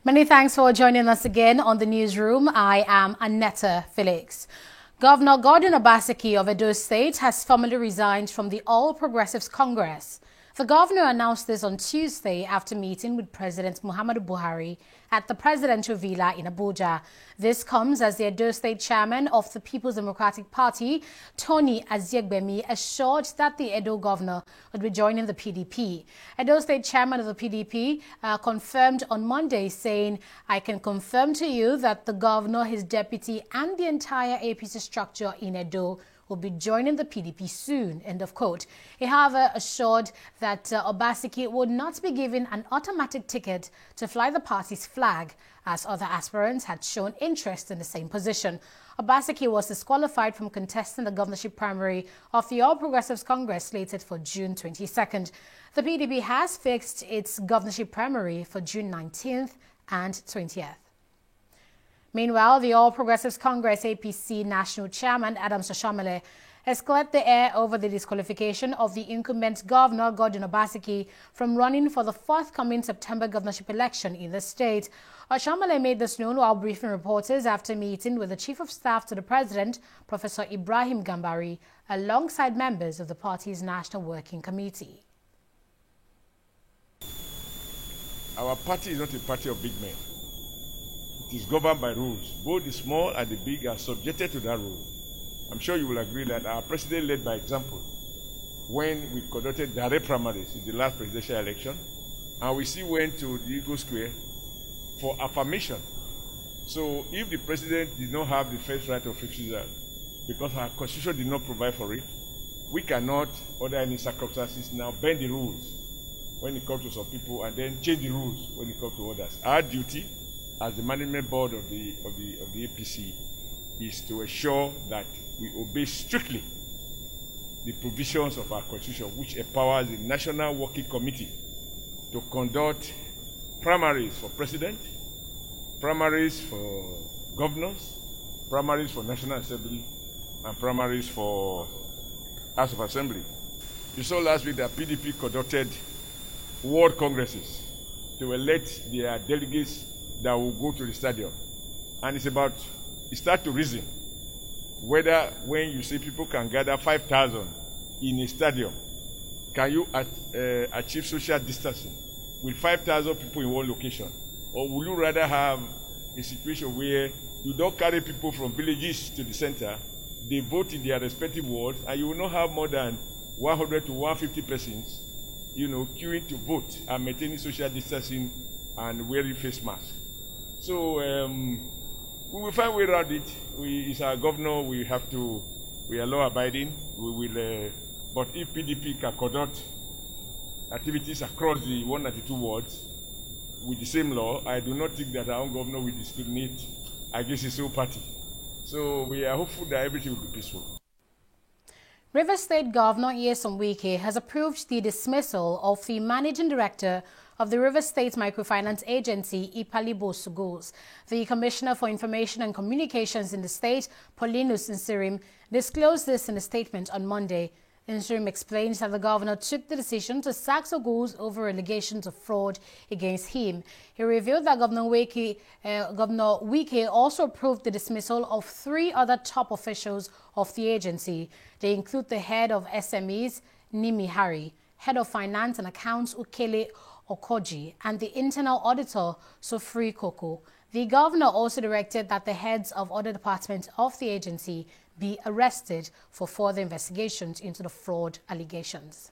Many thanks for joining us again on the newsroom. I am Annetta Felix. Governor Gordon Obaseki of Edo State has formally resigned from the All Progressives Congress. The governor announced this on Tuesday after meeting with President Muhammadu Buhari at the presidential villa in Abuja. This comes as the Edo State chairman of the People's Democratic Party, Tony Aziegbemi, assured that the Edo governor would be joining the PDP. Edo State chairman of the PDP confirmed on Monday, saying, "I can confirm to you that the governor, his deputy, and the entire APC structure in Edo will be joining the PDP soon," end of quote. He, however, assured that Obaseki would not be given an automatic ticket to fly the party's flag, as other aspirants had shown interest in the same position. Obaseki was disqualified from contesting the governorship primary of the All Progressives Congress slated for June 22nd. The PDP has fixed its governorship primary for June 19th and 20th. Meanwhile, the All Progressives Congress APC National Chairman Adams Oshiomhole has cleared the air over the disqualification of the incumbent Governor Gordon Obaseki from running for the forthcoming September governorship election in the state. Oshiomhole made this known while briefing reporters after meeting with the Chief of Staff to the President, Professor Ibrahim Gambari, alongside members of the party's National Working Committee. Our party is not a party of big men. It is governed by rules. Both the small and the big are subjected to that rule. I'm sure you will agree that our president led by example when we conducted direct primaries in the last presidential election, and we still went to the Eagle Square for affirmation. So if the president did not have the first right of refusal because our constitution did not provide for it, we cannot, under any circumstances, now bend the rules when it comes to some people and then change the rules when it comes to others. Our duty as the management board of the APC is to ensure that we obey strictly the provisions of our constitution, which empowers the National Working Committee to conduct primaries for president, primaries for governors, primaries for National Assembly, and primaries for House of Assembly. You saw last week that PDP conducted world congresses to elect their delegates that will go to the stadium. And it's start to reason whether when you say people can gather 5,000 in a stadium, can you achieve social distancing with 5,000 people in one location? Or will you rather have a situation where you don't carry people from villages to the center, they vote in their respective wards, and you will not have more than 100 to 150 persons, queuing to vote and maintaining social distancing and wearing face masks. So we will find a way around it. It's our governor. We are law-abiding. But if PDP can conduct activities across the 192 wards with the same law, I do not think that our own governor will discriminate against his own party. So we are hopeful that everything will be peaceful. Rivers State Governor Nyesom Wike has approved the dismissal of the Managing Director of the Rivers State Microfinance Agency, Ipalibo Sugos. The Commissioner for Information and Communications in the state, Paulinus Nsirim, disclosed this in a statement on Monday. Nsirim explains that the governor took the decision to sack Sugos over allegations of fraud against him. He revealed that Governor Wike also approved the dismissal of 3 other top officials of the agency. They include the head of SMEs, Nimi Hari, head of finance and accounts, Ukele Okoji, and the internal auditor, Sofri Koko. The governor also directed that the heads of other departments of the agency be arrested for further investigations into the fraud allegations.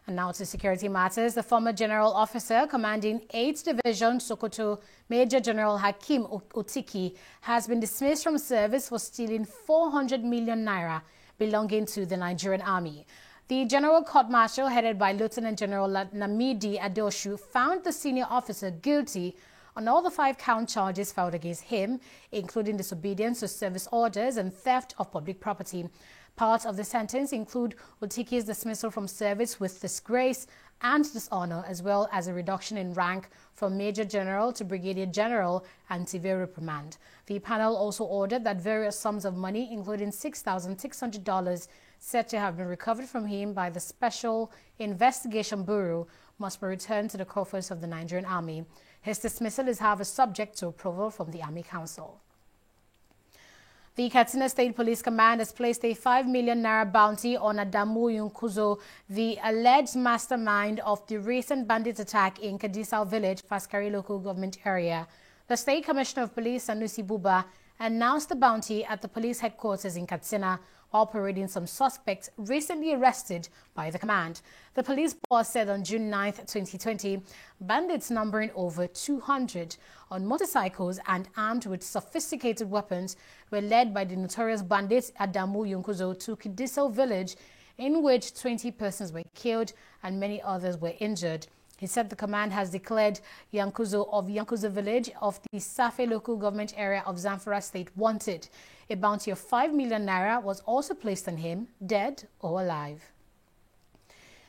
And now to security matters. The former general officer commanding 8th Division Sokoto, Major General Hakim Otiki, has been dismissed from service for stealing 400 million naira belonging to the Nigerian Army. The General Court Martial, headed by Lieutenant General Namidi Adoshu, found the senior officer guilty on all the 5-count charges filed against him, including disobedience to service orders and theft of public property. Parts of the sentence include Otiki's dismissal from service with disgrace and dishonor, as well as a reduction in rank from Major General to Brigadier General and severe reprimand. The panel also ordered that various sums of money, including $6,600, said to have been recovered from him by the Special Investigation Bureau must be returned to the coffers of the Nigerian Army. His dismissal is, however, subject to approval from the Army Council. The Katsina State Police Command has placed a 5 million naira bounty on Adamu Yunkuzo, the alleged mastermind of the recent bandit attack in Kadisau Village, Faskari local government area. The State Commissioner of Police, Sanusi Buba, announced the bounty at the police headquarters in Katsina while parading some suspects recently arrested by the command. The police boss said on June 9, 2020, bandits numbering over 200 on motorcycles and armed with sophisticated weapons were led by the notorious bandits Adamu Yunkuzo to Kadisau Village, in which 20 persons were killed and many others were injured. He said the command has declared Yankuzo of Yankuzo Village of the Safe local government area of Zamfara State wanted. A bounty of 5 million naira was also placed on him, dead or alive.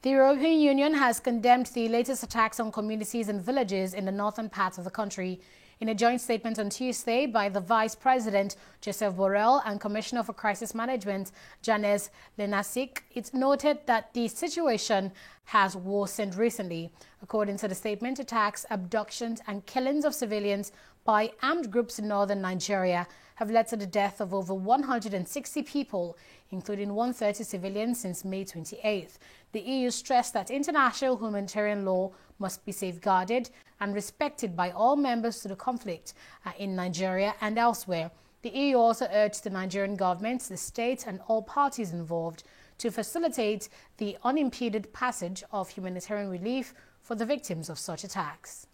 The European Union has condemned the latest attacks on communities and villages in the northern part of the country. In a joint statement on Tuesday by the Vice President, Joseph Borrell, and Commissioner for Crisis Management, Janez Lenasik, it noted that the situation has worsened recently. According to the statement, attacks, abductions, and killings of civilians by armed groups in northern Nigeria have led to the death of over 160 people, including 130 civilians since May 28th. The EU stressed that international humanitarian law must be safeguarded and respected by all members to the conflict in Nigeria and elsewhere. The EU also urged the Nigerian government, the state, and all parties involved to facilitate the unimpeded passage of humanitarian relief for the victims of such attacks.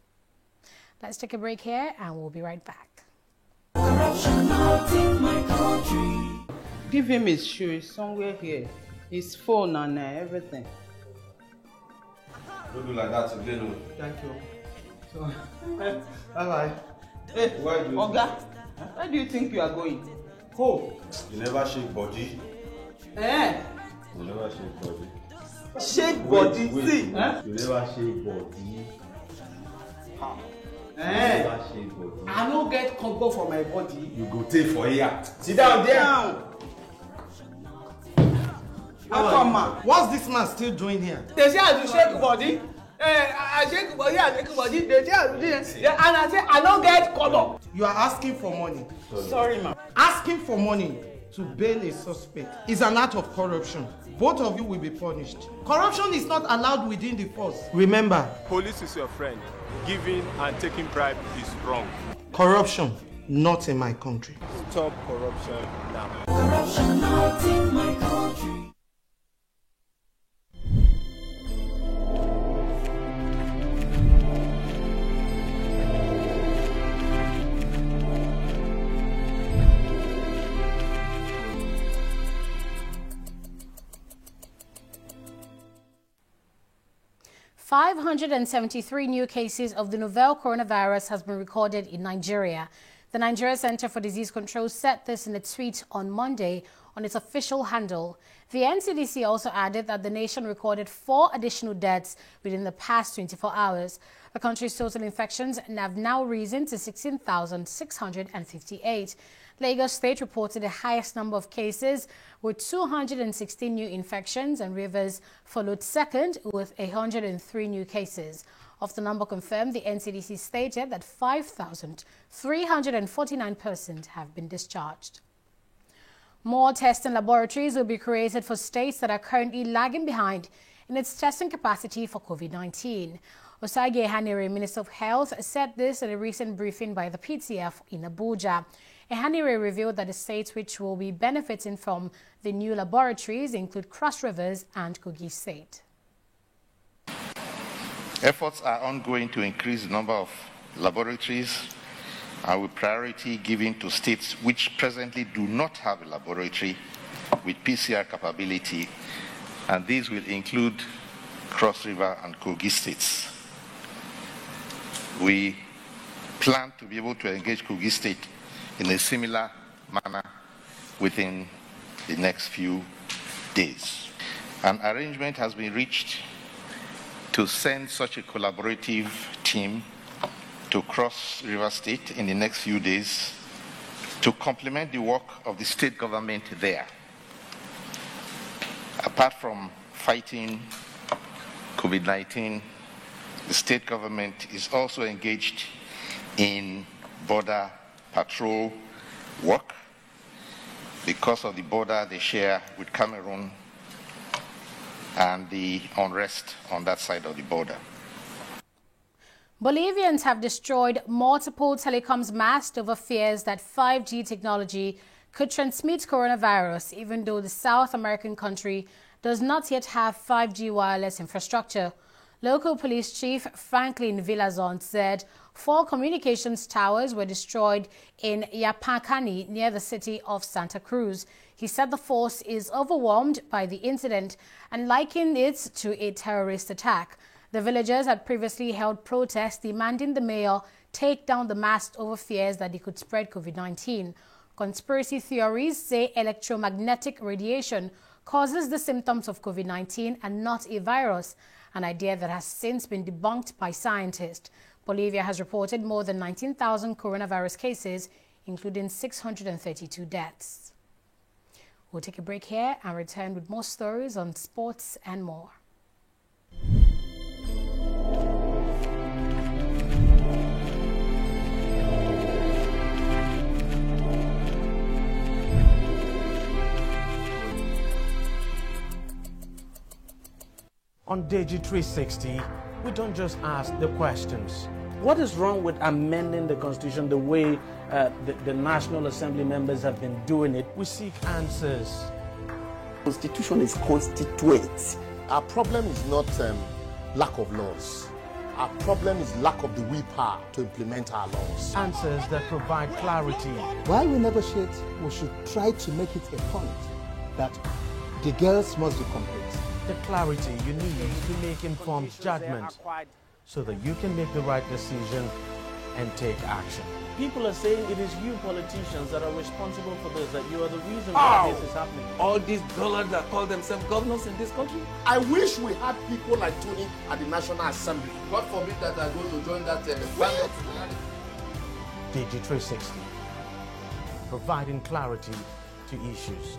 Let's take a break here and we'll be right back. Give him his shoes somewhere here, his phone and everything. Don't do like that today, no. Thank you. So, bye-bye. Hey, Where do you Oga, where do you think you are going? Ho! You never shake body. Eh? You never shake body. Shake body, see? Eh? You never shake body. You never shake body. I don't get comfort for my body. You go take for here. Sit down there. What's this man still doing here? They say I do shake body. I shake body, I shake body. They say I do this. And I say I don't get color. You are asking for money. Sorry, ma'am. Asking for money to bail a suspect is an act of corruption. Both of you will be punished. Corruption is not allowed within the force. Remember, Police is your friend. Giving and taking bribe is wrong. corruption not in my country. Stop corruption now. Corruption not in my country. $573 new cases of the novel coronavirus has been recorded in Nigeria. The Nigeria Center for Disease Control said this in a tweet on Monday on its official handle. The NCDC also added that the nation recorded 4 additional deaths within the past 24 hours. The country's total infections have now risen to 16,658. Lagos State reported the highest number of cases with 216 new infections, and Rivers followed second with 103 new cases. Of the number confirmed, the NCDC stated that 5,349 persons have been discharged. More testing laboratories will be created for states that are currently lagging behind in its testing capacity for COVID-19. Osage Ehanire, Minister of Health, said this at a recent briefing by the PTF in Abuja. Ehanire revealed that the states which will be benefiting from the new laboratories include Cross Rivers and Kogi State. Efforts are ongoing to increase the number of laboratories, and with priority given to states which presently do not have a laboratory with PCR capability, and these will include Cross River and Kogi states. We plan to be able to engage Kogi State in a similar manner within the next few days. An arrangement has been reached to send such a collaborative team to Cross River State in the next few days to complement the work of the state government there. Apart from fighting COVID-19, the state government is also engaged in border patrol work because of the border they share with Cameroon and the unrest on that side of the border. Bolivians have destroyed multiple telecoms masts over fears that 5G technology could transmit coronavirus, even though the South American country does not yet have 5G wireless infrastructure. Local police chief Franklin Villazon said 4 communications towers were destroyed in Yapacani near the city of Santa Cruz. He said the force is overwhelmed by the incident and likened it to a terrorist attack. The villagers had previously held protests demanding the mayor take down the mast over fears that it could spread COVID-19. Conspiracy theories say electromagnetic radiation causes the symptoms of COVID-19 and not a virus, an idea that has since been debunked by scientists. Bolivia has reported more than 19,000 coronavirus cases, including 632 deaths. We'll take a break here and return with more stories on sports and more. On Digi 360, we don't just ask the questions. What is wrong with amending the Constitution the way the National Assembly members have been doing it? We seek answers. Constitution is constituent. Our problem is not lack of laws. Our problem is lack of the willpower to implement our laws. Answers that provide clarity. While we negotiate, we should try to make it a point that the girls must be complete. The clarity you need to make informed judgment so that you can make the right decision and take action. People are saying it is you politicians that are responsible for this, that you are the reason why this is happening. All these dullards that call themselves governors in this country? I wish we had people like Tony at the National Assembly. God forbid that I go to join that band. Digi 360, providing clarity to issues.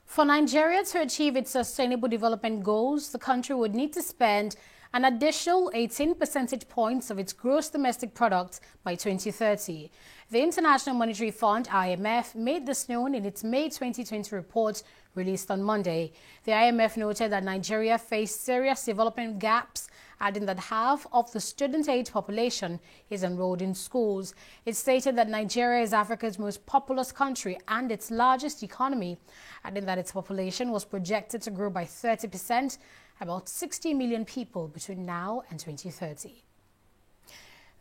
For Nigeria to achieve its sustainable development goals, the country would need to spend an additional 18 percentage points of its gross domestic product by 2030. The International Monetary Fund, IMF, made this known in its May 2020 report released on Monday. The IMF noted that Nigeria faced serious development gaps, adding that half of the student-age population is enrolled in schools. It stated that Nigeria is Africa's most populous country and its largest economy, adding that its population was projected to grow by 30%, about 60 million people between now and 2030.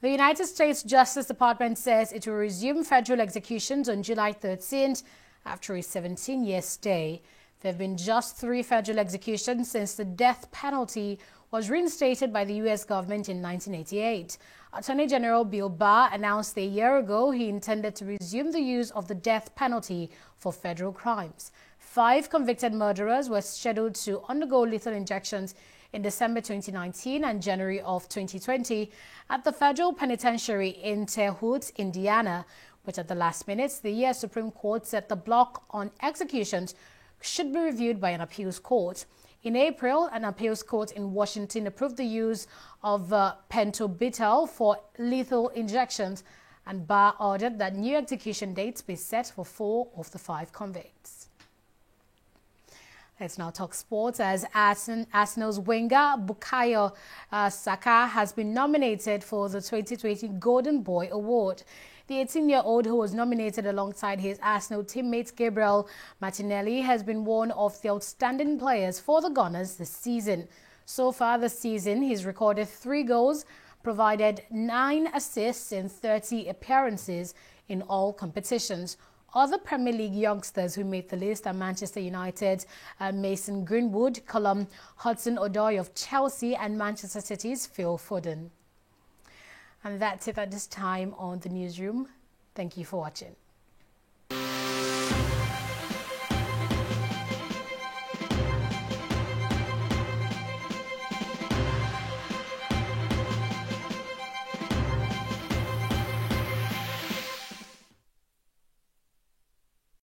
The United States Justice Department says it will resume federal executions on July 13th after a 17-year stay. There have been just 3 federal executions since the death penalty was reinstated by the U.S. government in 1988. Attorney General Bill Barr announced a year ago he intended to resume the use of the death penalty for federal crimes. 5 convicted murderers were scheduled to undergo lethal injections in December 2019 and January of 2020 at the federal penitentiary in Terre Haute, Indiana, but at the last minute, the U.S. Supreme Court said the block on executions should be reviewed by an appeals court. In April, an appeals court in Washington approved the use of pentobarbital for lethal injections, and Barr ordered that new execution dates be set for 4 of the 5 convicts. Let's now talk sports, as Arsenal's winger Bukayo Saka has been nominated for the 2020 Golden Boy Award. The 18-year-old, who was nominated alongside his Arsenal teammate Gabriel Martinelli, has been one of the outstanding players for the Gunners this season. So far this season, he's recorded 3 goals, provided 9 assists in 30 appearances in all competitions. Other Premier League youngsters who made the list are Manchester United, Mason Greenwood, Callum Hudson-Odoi of Chelsea, and Manchester City's Phil Foden. And that's it at this time on the newsroom. Thank you for watching.